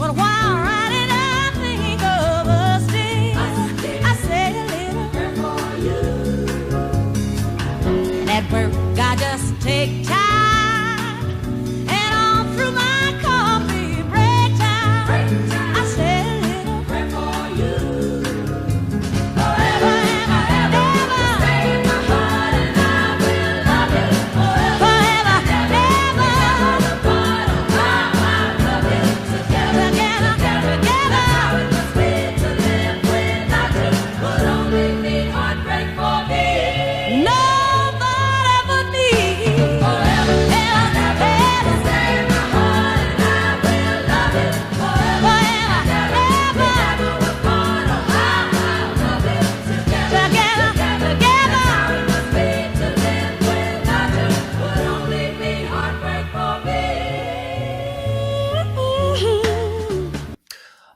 But while riding, I think of us still. I say a little prayer for you. And at work, I just take time.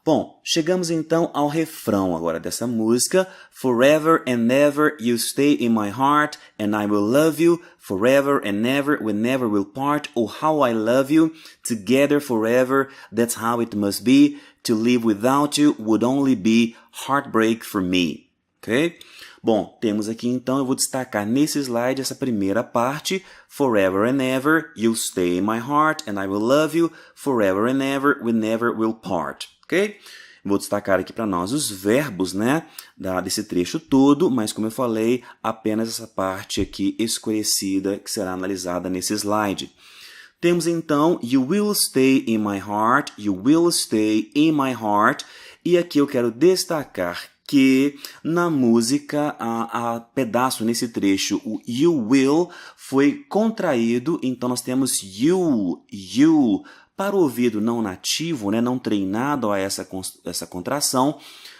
Bom, chegamos então ao refrão agora dessa música. Forever and ever you stay in my heart, and I will love you. Forever and ever we never will part. Oh, how I love you. Together forever, that's how it must be. To live without you would only be heartbreak for me. Ok? Bom, temos aqui então, eu vou destacar nesse slide essa primeira parte. Forever and ever you stay in my heart, and I will love you. Forever and ever we never will part. Ok? Vou destacar aqui para nós os verbos, né, desse trecho todo, mas como eu falei, apenas essa parte aqui escurecida que será analisada nesse slide. Temos então, you will stay in my heart, you will stay in my heart, e aqui eu quero destacar que na música, a pedaço nesse trecho, o you will foi contraído, então nós temos you. Para o ouvido não nativo, né, não treinado a essa contração,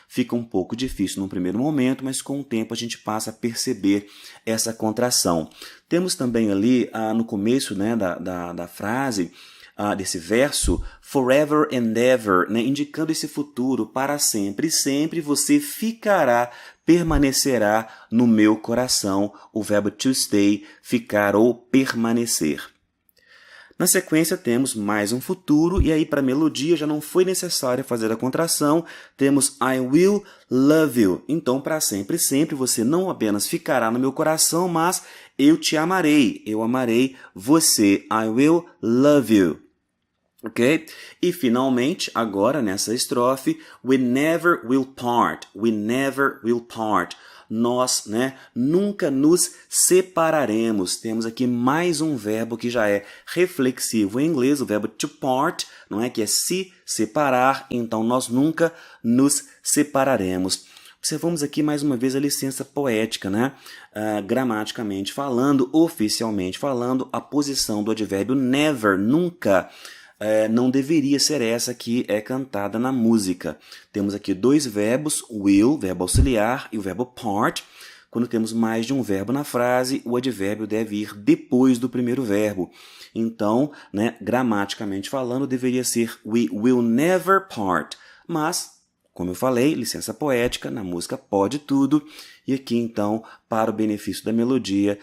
fica um pouco difícil no primeiro momento, mas com o tempo a gente passa a perceber essa contração. Temos também ali, no começo, né, da frase, desse verso, forever and ever, né, indicando esse futuro para sempre. Sempre você ficará, permanecerá no meu coração. O verbo to stay, ficar ou permanecer. Na sequência temos mais um futuro, e aí para a melodia já não foi necessário fazer a contração, temos I will love you. Então, para sempre, sempre, você não apenas ficará no meu coração, mas eu te amarei, eu amarei você. I will love you. Ok? E finalmente, agora nessa estrofe, we never will part, we never will part. Nós, né, nunca nos separaremos. Temos aqui mais um verbo que já é reflexivo em inglês, o verbo to part, não é, que é se separar, então nós nunca nos separaremos. Observamos aqui mais uma vez a licença poética, né? Gramaticamente falando, oficialmente falando, a posição do advérbio never, nunca, não deveria ser essa que é cantada na música. Temos aqui dois verbos, will, verbo auxiliar, e o verbo part. Quando temos mais de um verbo na frase, o advérbio deve ir depois do primeiro verbo. Então, né, gramaticamente falando, deveria ser we will never part. Mas, como eu falei, licença poética, na música pode tudo. E aqui, então, para o benefício da melodia,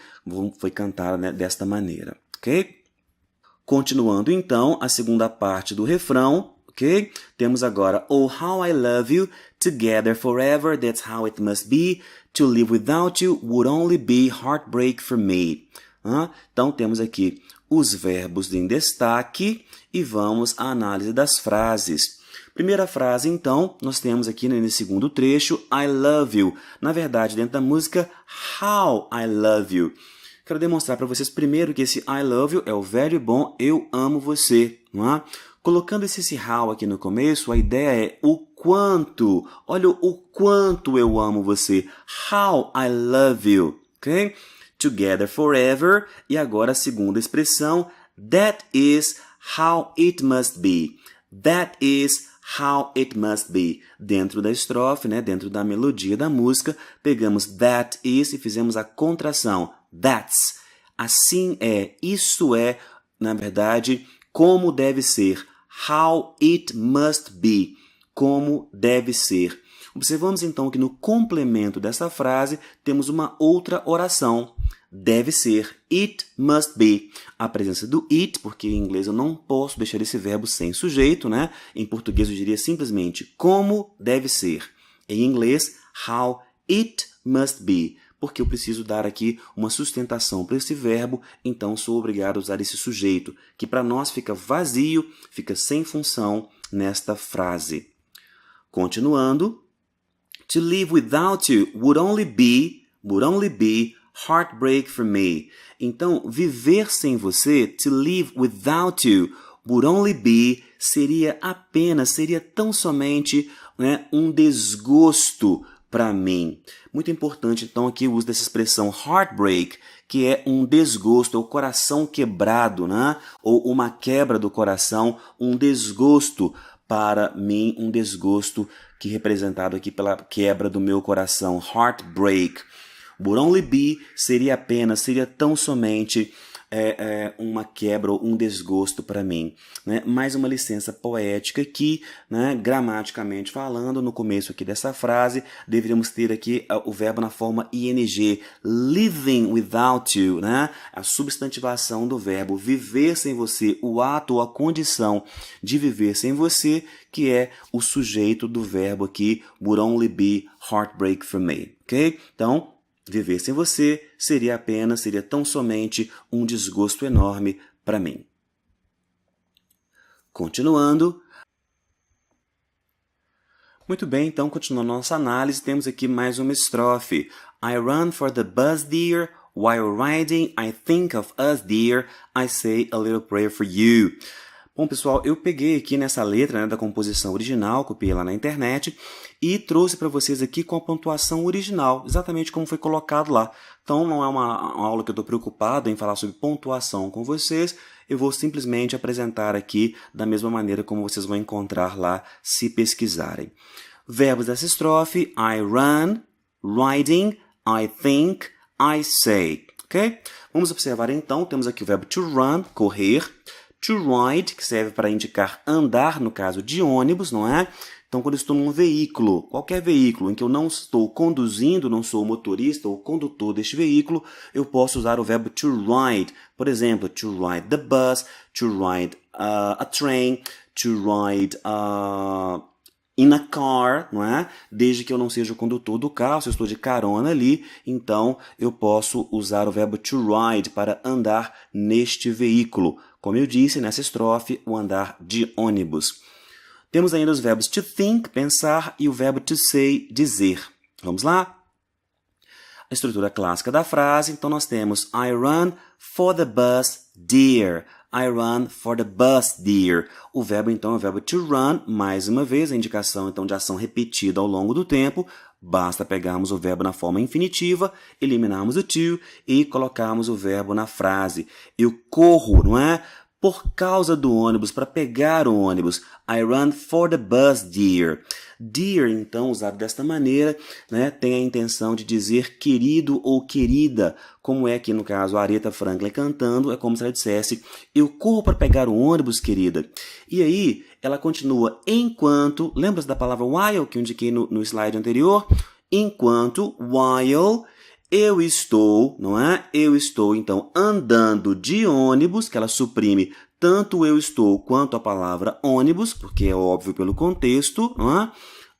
foi cantada, né, desta maneira. Ok? Continuando, então, a segunda parte do refrão, ok? Temos agora, oh, how I love you, together forever, that's how it must be, to live without you would only be heartbreak for me. Então, temos aqui os verbos em destaque e vamos à análise das frases. Primeira frase, então, nós temos aqui nesse segundo trecho, I love you. Na verdade, dentro da música, how I love you. Quero demonstrar para vocês primeiro que esse I love you é o velho e bom eu amo você. Não é? Colocando esse how aqui no começo, a ideia é o quanto. Olha o quanto eu amo você. How I love you. Okay? Together forever. E agora a segunda expressão. That is how it must be. That is how it must be. Dentro da estrofe, né, dentro da melodia da música, pegamos that is e fizemos a contração. That's. Assim é, isso é, na verdade, como deve ser. How it must be. Como deve ser. Observamos então que no complemento dessa frase temos uma outra oração. deve ser. It must be. A presença do it, porque em inglês eu não posso deixar esse verbo sem sujeito, né? Em português eu diria simplesmente como deve ser. Em inglês, how it must be. Porque eu preciso dar aqui uma sustentação para esse verbo, então sou obrigado a usar esse sujeito, que para nós fica vazio, fica sem função nesta frase. Continuando. To live without you would only be heartbreak for me. Então, viver sem você, to live without you, would only be, seria tão somente, né, um desgosto para mim. Muito importante, então, aqui o uso dessa expressão heartbreak, que é um desgosto, é o coração quebrado, né? Ou uma quebra do coração, um desgosto para mim, um desgosto que é representado aqui pela quebra do meu coração, heartbreak. Would only be seria tão somente uma quebra ou um desgosto para mim. Né? Mais uma licença poética aqui, né? Gramaticamente falando, no começo aqui dessa frase, deveríamos ter aqui o verbo na forma ing, living without you, né? A substantivação do verbo viver sem você, o ato ou a condição de viver sem você, que é o sujeito do verbo aqui, would only be heartbreak for me. Ok? Então, viver sem você seria tão somente um desgosto enorme para mim. Continuando. Muito bem, então, continuando nossa análise, temos aqui mais uma estrofe. I run for the bus, dear. While riding, I think of us, dear. I say a little prayer for you. Bom, pessoal, eu peguei aqui nessa letra, né, da composição original, copiei lá na internet e trouxe para vocês aqui com a pontuação original, exatamente como foi colocado lá. Então, não é uma aula que eu estou preocupado em falar sobre pontuação com vocês, eu vou simplesmente apresentar aqui da mesma maneira como vocês vão encontrar lá se pesquisarem. Verbos dessa estrofe: I run, riding, I think, I say. Ok? Vamos observar então, temos aqui o verbo to run, correr. To ride, que serve para indicar andar, no caso de ônibus, não é? Então, quando eu estou num veículo, qualquer veículo em que eu não estou conduzindo, não sou o motorista ou condutor deste veículo, eu posso usar o verbo to ride. Por exemplo, to ride the bus, to ride a train, to ride in a car, não é? Desde que eu não seja o condutor do carro, se eu estou de carona ali, então eu posso usar o verbo to ride para andar neste veículo. Como eu disse, nessa estrofe, o andar de ônibus. Temos ainda os verbos to think, pensar, e o verbo to say, dizer. Vamos lá? A estrutura clássica da frase, então nós temos I run for the bus, dear. I run for the bus, dear. O verbo, então, é o verbo to run, mais uma vez, a indicação, então, de ação repetida ao longo do tempo. Basta pegarmos o verbo na forma infinitiva, eliminarmos o to e colocarmos o verbo na frase. Eu corro, não é? Por causa do ônibus, para pegar o ônibus. I run for the bus, dear. Dear, então, usado desta maneira, né, tem a intenção de dizer querido ou querida, como é aqui no caso a Aretha Franklin cantando, é como se ela dissesse, eu corro para pegar o ônibus, querida. E aí, ela continua, enquanto, lembra-se da palavra while, que eu indiquei no slide anterior? Enquanto, while, eu estou, não é? Eu estou, então, andando de ônibus, que ela suprime tanto eu estou quanto a palavra ônibus, porque é óbvio pelo contexto, não é?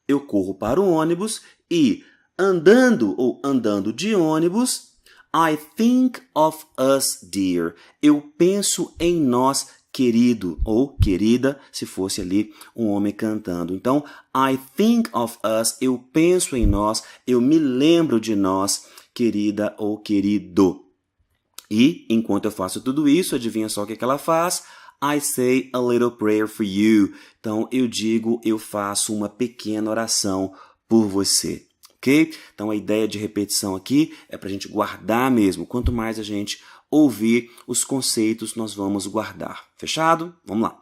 Eu corro para o ônibus e andando de ônibus, I think of us, dear. Eu penso em nós, querido ou querida, se fosse ali um homem cantando. Então, I think of us, eu penso em nós, eu me lembro de nós, querida ou querido. E, enquanto eu faço tudo isso, adivinha só o que ela faz? I say a little prayer for you. Então, eu faço uma pequena oração por você. Ok? Então, a ideia de repetição aqui é para a gente guardar mesmo. Quanto mais a gente ouvir os conceitos, nós vamos guardar. Fechado? Vamos lá.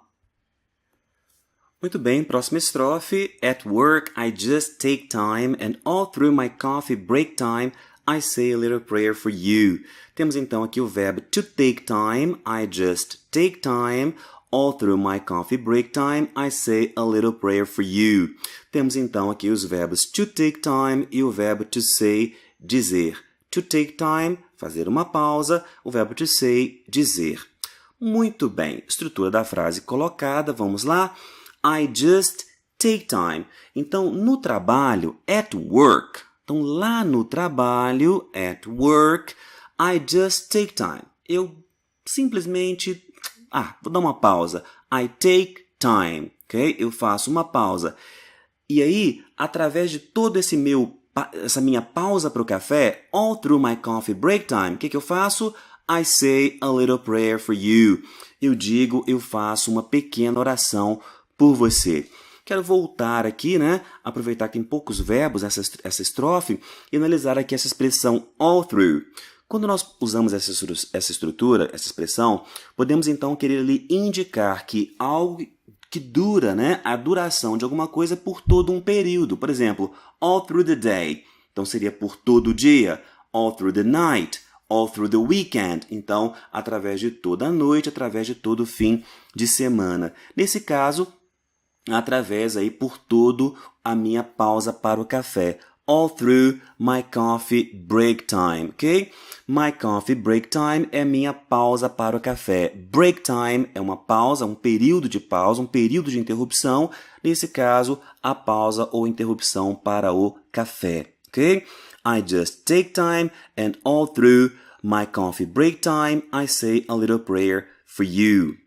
Muito bem, próxima estrofe. At work, I just take time and all through my coffee break time, I say a little prayer for you. Temos então aqui o verbo to take time. I just take time. All through my coffee break time, I say a little prayer for you. Temos então aqui os verbos to take time e o verbo to say, dizer. To take time, fazer uma pausa, o verbo to say, dizer. Muito bem, estrutura da frase colocada, vamos lá. I just take time. Então, no trabalho, at work. Então, lá no trabalho, at work, I just take time. Eu simplesmente, vou dar uma pausa. I take time, ok? Eu faço uma pausa. E aí, através de todo essa minha pausa para o café, all through my coffee break time, o que eu faço? I say a little prayer for you. Eu faço uma pequena oração por você. Quero voltar aqui, né? Aproveitar que tem poucos verbos essa estrofe e analisar aqui essa expressão all through. Quando nós usamos essa estrutura, essa expressão, podemos então querer ali indicar que algo que dura, né? A duração de alguma coisa por todo um período. Por exemplo, all through the day. Então seria por todo o dia. All through the night. All through the weekend. Então, através de toda a noite, através de todo o fim de semana. Nesse caso, através aí por todo a minha pausa para o café. All through my coffee break time, ok? My coffee break time é minha pausa para o café. Break time é uma pausa, um período de pausa, um período de interrupção. Nesse caso, a pausa ou interrupção para o café, ok? I just take time and all through my coffee break time, I say a little prayer for you.